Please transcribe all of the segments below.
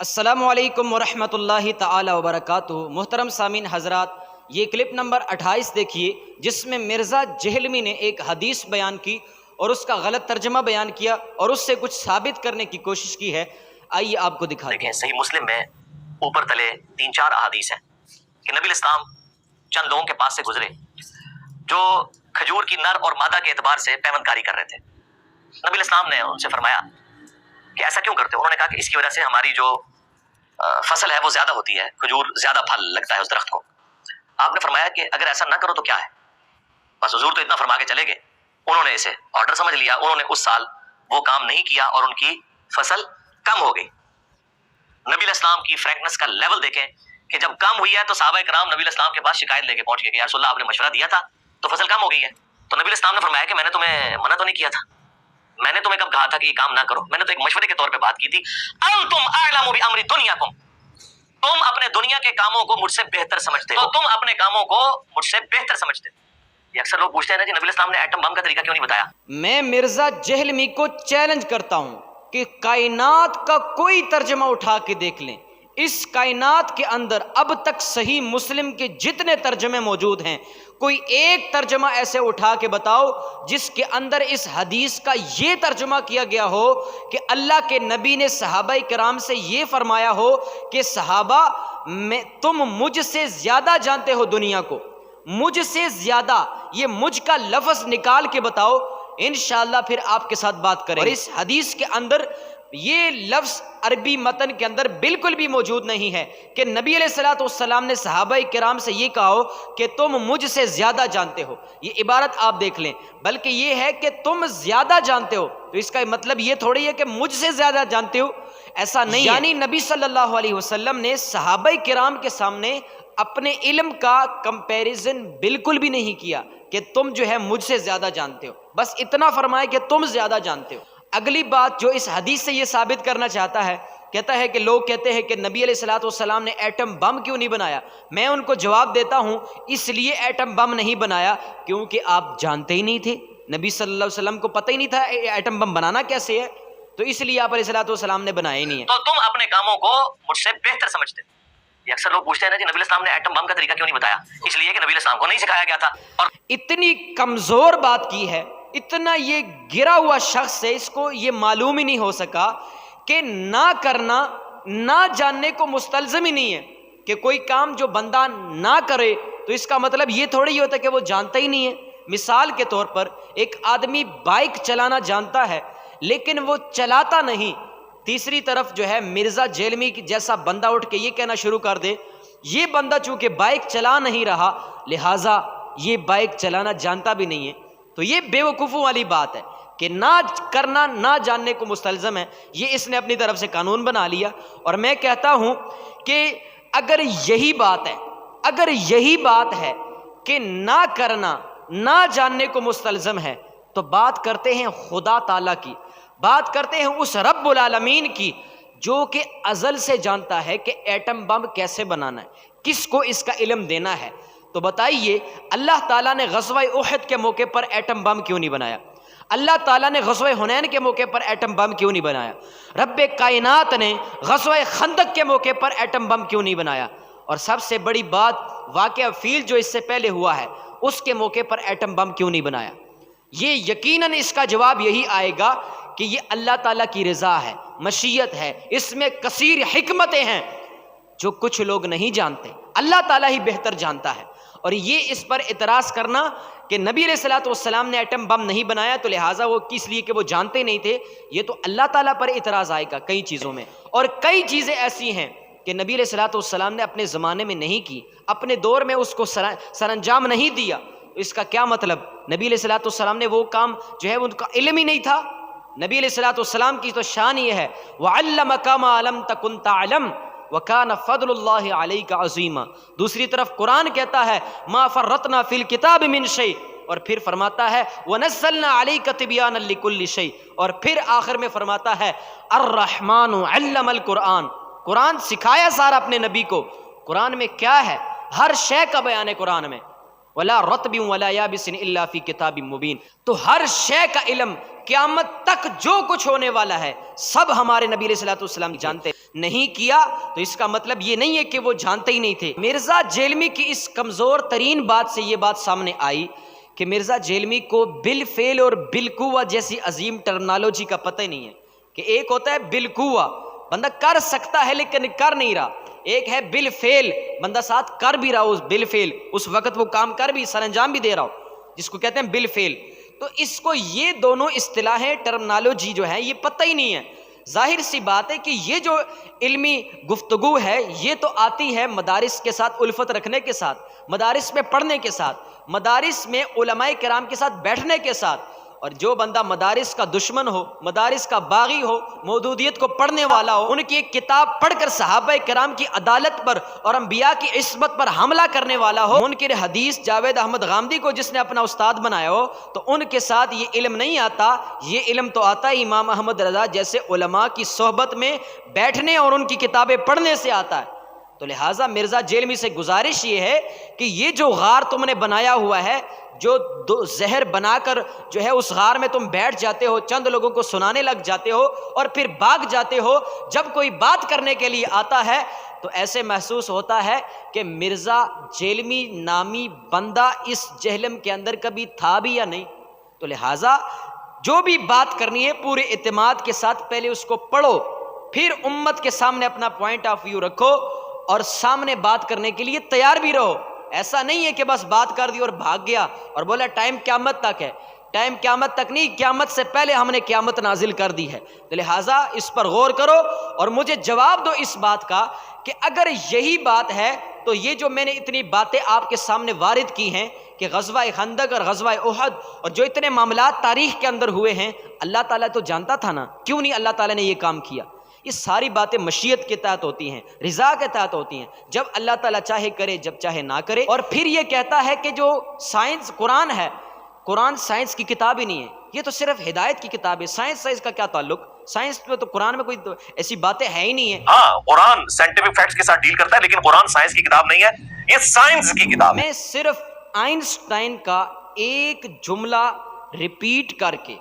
السلام علیکم ورحمۃ اللہ تعالی وبرکاتہ۔ محترم سامعین حضرات، یہ کلپ نمبر 28 دیکھیے، جس میں مرزا جہلمی نے ایک حدیث بیان کی اور اس کا غلط ترجمہ بیان کیا اور اس سے کچھ ثابت کرنے کی کوشش کی ہے۔ آئیے آپ کو دکھا دیکھیں، صحیح مسلم میں اوپر تلے 3-4 احادیث ہیں کہ نبی الاسلام چند لوگوں کے پاس سے گزرے جو کھجور کی نر اور مادہ کے اعتبار سے پیوند کاری کر رہے تھے۔ نبی الاسلام نے ان سے فرمایا کہ ایسا کیوں کرتے ہو؟ انہوں نے کہا کہ اس کی وجہ سے ہماری جو فصل ہے وہ زیادہ ہوتی ہے، کھجور زیادہ پھل لگتا ہے اس درخت کو۔ آپ نے فرمایا کہ اگر ایسا نہ کرو تو کیا ہے؟ بس حضور تو اتنا فرما کے چلے گئے، انہوں نے اسے آرڈر سمجھ لیا، انہوں نے اس سال وہ کام نہیں کیا اور ان کی فصل کم ہو گئی۔ نبی الاسلام کی فرینکنس کا لیول دیکھیں کہ جب کم ہوئی ہے تو صحابہ کرام نبی الاسلام کے پاس شکایت لے کے پہنچ گئے کہ یا رسول اللہ آپ نے مشورہ دیا تھا تو فصل کم ہو گئی ہے۔ تو نبی الاسلام نے فرمایا کہ میں نے تمہیں منع تو نہیں کیا تھا، میں نے تمہیں کب کہا تھا کہ یہ کام نہ کرو؟ میں نے تو ایک مشورے کے طور پہ بات کی تھی۔ انتم اعلم بامر دنیاکم، تم اپنے دنیا کے کاموں کو مجھ سے بہتر سمجھتے ہو، تو تم اپنے کاموں کو مجھ سے بہتر سمجھتے ہو۔ یہ اکثر لوگ پوچھتے ہیں نا جی نبی الاسلام نے ایٹم بم کا طریقہ کیوں نہیں بتایا؟ میں مرزا جہلمی کو چیلنج کرتا ہوں کہ کائنات کا کوئی ترجمہ اٹھا کے دیکھ لیں، اس کائنات کے اندر اب تک صحیح مسلم کے جتنے ترجمے موجود ہیں، کوئی ایک ترجمہ ایسے اٹھا کے بتاؤ جس کے اندر اس حدیث کا یہ ترجمہ کیا گیا ہو کہ اللہ کے نبی نے صحابہ کرام سے یہ فرمایا ہو کہ صحابہ تم مجھ سے زیادہ جانتے ہو دنیا کو، مجھ سے زیادہ، یہ مجھ کا لفظ نکال کے بتاؤ، انشاءاللہ پھر آپ کے ساتھ بات کریں۔ اور اس حدیث کے اندر یہ لفظ عربی متن کے اندر بالکل بھی موجود نہیں ہے کہ نبی علیہ الصلوۃ والسلام نے صحابہ کرام سے یہ کہا ہو کہ تم مجھ سے زیادہ جانتے ہو، یہ عبارت آپ دیکھ لیں، بلکہ یہ ہے کہ تم زیادہ جانتے ہو، تو اس کا مطلب یہ تھوڑی ہے کہ مجھ سے زیادہ جانتے ہو، ایسا نہیں ہے۔ یعنی نبی صلی اللہ علیہ وسلم نے صحابہ کرام کے سامنے اپنے علم کا کمپیریزن بالکل بھی نہیں کیا کہ تم جو ہے مجھ سے زیادہ جانتے ہو، بس اتنا فرمایا کہ تم زیادہ جانتے ہو۔ اگلی بات جو اس حدیث سے یہ ثابت کرنا چاہتا ہے، کہتا ہے کہ لوگ کہتے ہیں کہ نبی علیہ الصلوۃ والسلام نے ایٹم بم کیوں نہیں بنایا؟ میں ان کو جواب دیتا ہوں، اس لیے ایٹم بم نہیں بنایا کیونکہ آپ جانتے ہی نہیں تھے، نبی صلی اللہ علیہ وسلم کو پتہ ہی نہیں تھا ایٹم بم بنانا کیسے ہے، تو اس لیے آپ علیہ الصلوۃ والسلام نے بنایا ہی نہیں ہے۔ تو تم اپنے کاموں کو مجھ سے بہتر سمجھتے ہو۔ یہ اکثر لوگ پوچھتے ہیں نا جی نبی الاسلام نے ایٹم بم کا طریقہ کیوں نہیں بتایا؟ اس لیے کہ نبی الاسلام کو نہیں سکھایا گیا تھا۔ اور اتنی کمزور بات کی ہے، اتنا یہ گرا ہوا شخص ہے، اس کو یہ معلوم ہی نہیں ہو سکا کہ نہ کرنا نہ جاننے کو مستلزم ہی نہیں ہے کہ کوئی کام جو بندہ نہ کرے تو اس کا مطلب یہ تھوڑی ہوتا ہے کہ وہ جانتا ہی نہیں ہے۔ مثال کے طور پر ایک آدمی بائک چلانا جانتا ہے لیکن وہ چلاتا نہیں، تیسری طرف جو ہے مرزا جہلمی جیسا بندہ اٹھ کے یہ کہنا شروع کر دے یہ بندہ چونکہ بائک چلا نہیں رہا لہٰذا یہ بائک چلانا جانتا بھی نہیں ہے، تو یہ بے وقوفوں والی بات ہے کہ نہ کرنا نہ جاننے کو مستلزم ہے، یہ اس نے اپنی طرف سے قانون بنا لیا۔ اور میں کہتا ہوں کہ اگر یہی بات ہے کہ نہ کرنا نہ جاننے کو مستلزم ہے تو بات کرتے ہیں خدا تعالیٰ کی، بات کرتے ہیں اس رب العالمین کی جو کہ ازل سے جانتا ہے کہ ایٹم بم کیسے بنانا ہے، کس کو اس کا علم دینا ہے۔ تو بتائیے اللہ تعالیٰ نے غزوہ احد کے موقع پر ایٹم بم کیوں نہیں بنایا؟ اللہ تعالیٰ نے غزوہ حنین کے موقع پر ایٹم بم کیوں نہیں بنایا؟ رب کائنات نے غزوہ خندق کے موقع پر ایٹم بم کیوں نہیں بنایا؟ اور سب سے بڑی بات، واقعہ فیل جو اس سے پہلے ہوا ہے اس کے موقع پر ایٹم بم کیوں نہیں بنایا؟ یہ یقیناً اس کا جواب یہی آئے گا کہ یہ اللہ تعالیٰ کی رضا ہے، مشیت ہے، اس میں کثیر حکمتیں ہیں جو کچھ لوگ نہیں جانتے، اللہ تعالیٰ ہی بہتر جانتا ہے۔ اور یہ اس پر اعتراض کرنا کہ نبی علیہ الصلوۃ والسلام نے ایٹم بم نہیں بنایا تو لہٰذا وہ کس لیے کہ وہ جانتے نہیں تھے، یہ تو اللہ تعالیٰ پر اعتراض آئے گا کئی چیزوں میں۔ اور کئی چیزیں ایسی ہیں کہ نبی علیہ الصلوۃ والسلام نے اپنے زمانے میں نہیں کی، اپنے دور میں اس کو سر انجام نہیں دیا، اس کا کیا مطلب؟ نبی علیہ الصلوۃ والسلام نے وہ کام جو ہے ان کا علم ہی نہیں تھا۔ نبی علیہ الصلوۃ والسلام کی تو شان یہ ہے وَعَلَّمَكَ مَا لَمْ تَكُنْ تَعْلَمْ وَكَانَ فَضْلُ اللَّهِ عَلَيْكَ عَظِيمًا۔ دوسری طرف قرآن کہتا ہے مَا فَرَّطْنَا فِي الْكِتَابِ مِنْ شَيْءٍ، اور پھر فرماتا ہے وَنَزَّلْنَا عَلَيْكَ تِبْيَانًا لِكُلِّ شَيْءٍ، اور پھر آخر میں فرماتا ہے الرحمن علم القرآن، قرآن سکھایا سارا اپنے نبی کو۔ قرآن میں کیا ہے؟ ہر شے کا بیان ہے قرآن میں، ولا رطب ولا یابس الا فی کتاب مبین. تو ہر شے کا علم قیامت تک جو کچھ ہونے والا ہے سب ہمارے نبی علیہ الصلوۃ والسلام جانتے. نہیں کیا تو اس کا مطلب یہ نہیں ہے کہ وہ جانتے ہی نہیں تھے. مرزا جیلمی کی اس کمزور ترین بات سے یہ بات سامنے آئی کہ مرزا جیلمی کو بالفعل اور بالقوہ جیسی عظیم ٹرمنالوجی کا پتہ ہی نہیں ہے. کہ ایک ہوتا ہے بالقوہ، بندہ کر سکتا ہے لیکن کر نہیں رہا. ایک ہے بالفعل، بندہ ساتھ کر بھی رہا ہو، اس بالفعل اس وقت وہ کام کر بھی سر انجام بھی دے رہا ہو، جس کو کہتے ہیں بالفعل. تو اس کو یہ دونوں اصطلاحیں ٹرمنالوجی جو ہے یہ پتہ ہی نہیں ہے. ظاہر سی بات ہے کہ یہ جو علمی گفتگو ہے یہ تو آتی ہے مدارس کے ساتھ الفت رکھنے کے ساتھ، مدارس میں پڑھنے کے ساتھ، مدارس میں علماء کرام کے ساتھ بیٹھنے کے ساتھ. اور جو بندہ مدارس کا دشمن ہو، مدارس کا باغی ہو، مودودیت کو پڑھنے والا ہو، ان کی ایک کتاب پڑھ کر صحابہ کرام کی عدالت پر اور انبیاء کی عصمت پر حملہ کرنے والا ہو، منکر حدیث جاوید احمد غامدی کو جس نے اپنا استاد بنایا ہو، تو ان کے ساتھ یہ علم نہیں آتا. یہ علم تو آتا ہے امام احمد رضا جیسے علماء کی صحبت میں بیٹھنے اور ان کی کتابیں پڑھنے سے آتا ہے. تو لہٰذا مرزا جیلمی سے گزارش یہ ہے کہ یہ جو غار تم نے بنایا ہوا ہے، جو زہر بنا کر جو ہے اس غار میں تم بیٹھ جاتے ہو، چند لوگوں کو سنانے لگ جاتے ہو اور پھر بھاگ جاتے ہو، جب کوئی بات کرنے کے لیے آتا ہے تو ایسے محسوس ہوتا ہے کہ مرزا جیلمی نامی بندہ اس جہلم کے اندر کبھی تھا بھی یا نہیں. تو لہٰذا جو بھی بات کرنی ہے پورے اعتماد کے ساتھ پہلے اس کو پڑھو، پھر امت کے سامنے اپنا پوائنٹ آف ویو رکھو اور سامنے بات کرنے کے لیے تیار بھی رہو. ایسا نہیں ہے کہ بس بات کر دی اور بھاگ گیا اور بولا ٹائم قیامت تک ہے. ٹائم قیامت تک نہیں، قیامت سے پہلے ہم نے قیامت نازل کر دی ہے. تو لہٰذا اس پر غور کرو اور مجھے جواب دو اس بات کا کہ اگر یہی بات ہے تو یہ جو میں نے اتنی باتیں آپ کے سامنے وارد کی ہیں کہ غزوہ خندق اور غزوہ احد اور جو اتنے معاملات تاریخ کے اندر ہوئے ہیں، اللہ تعالیٰ تو جانتا تھا نا، کیوں نہیں اللہ تعالیٰ نے یہ کام کیا؟ یہ ساری باتیں مشیت کے تحت ہوتی ہیں، رضا کے تحت ہوتی ہیں، جب اللہ تعالیٰ چاہے کرے، جب چاہے نہ کرے. اور پھر یہ کہتا ہے کہ جو سائنس قرآن ہے، قرآن سائنس کی کتاب ہی نہیں ہے، یہ تو صرف ہدایت کی کتاب ہے. سائنس کا کیا تعلق؟ سائنس میں تو قرآن میں کوئی ایسی باتیں ہے ہی نہیں ہے. ہاں قرآن سائنٹیفک فیکٹس کے ساتھ ڈیل کرتا ہے لیکن قرآن سائنس کی کتاب نہیں ہے، یہ سائنس کی کتاب ہے. میں صرف آئنسٹائن کا ایک جملہ ریپیٹ کر کے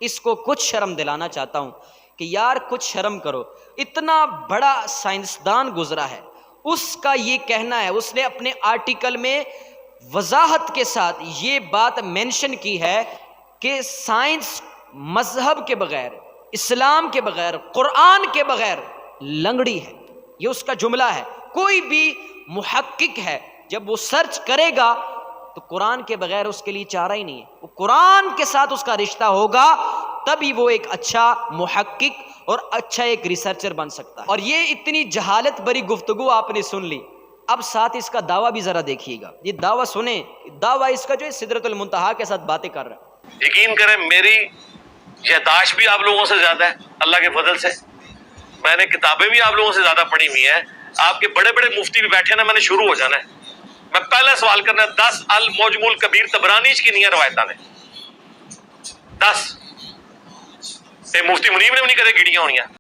اس کو کچھ شرم دلانا چاہتا ہوں کہ یار کچھ شرم کرو. اتنا بڑا سائنسدان گزرا ہے، اس کا یہ کہنا ہے، اس نے اپنے آرٹیکل میں وضاحت کے ساتھ یہ بات مینشن کی ہے کہ سائنس مذہب کے بغیر، اسلام کے بغیر، قرآن کے بغیر لنگڑی ہے. یہ اس کا جملہ ہے. کوئی بھی محقق ہے جب وہ سرچ کرے گا تو قرآن کے بغیر اس کے لیے چارہ ہی نہیں ہے. وہ قرآن کے ساتھ اس کا رشتہ ہوگا تبھی وہ ایک اچھا محقق اور اچھا ایک ریسرچر بن سکتا ہے. اور یہ اتنی جہالت بری گفتگو آپ نے سن لی، اب ساتھ اس کا دعویٰ بھی ذرا دیکھیے گا. یہ دعویٰ سنیں، دعویٰ اس کا جو ہے سدرۃ المنتہا کے ساتھ باتیں کر رہا ہے. یقین کریں میری یادداشت بھی آپ لوگوں سے زیادہ ہے اللہ کے فضل سے. میں نے کتابیں بھی آپ لوگوں سے زیادہ پڑھی ہوئی ہیں. آپ کے بڑے بڑے مفتی بھی بیٹھے نا، میں نے شروع ہو جانا ہے. میں پہلے سوال کرنا ہے 10 المعجم الکبیر طبرانی کی نہیں ہے روایتاں نے 10 مفتی منیب نے بھی نہیں کدے گڑیاں ہونیاں.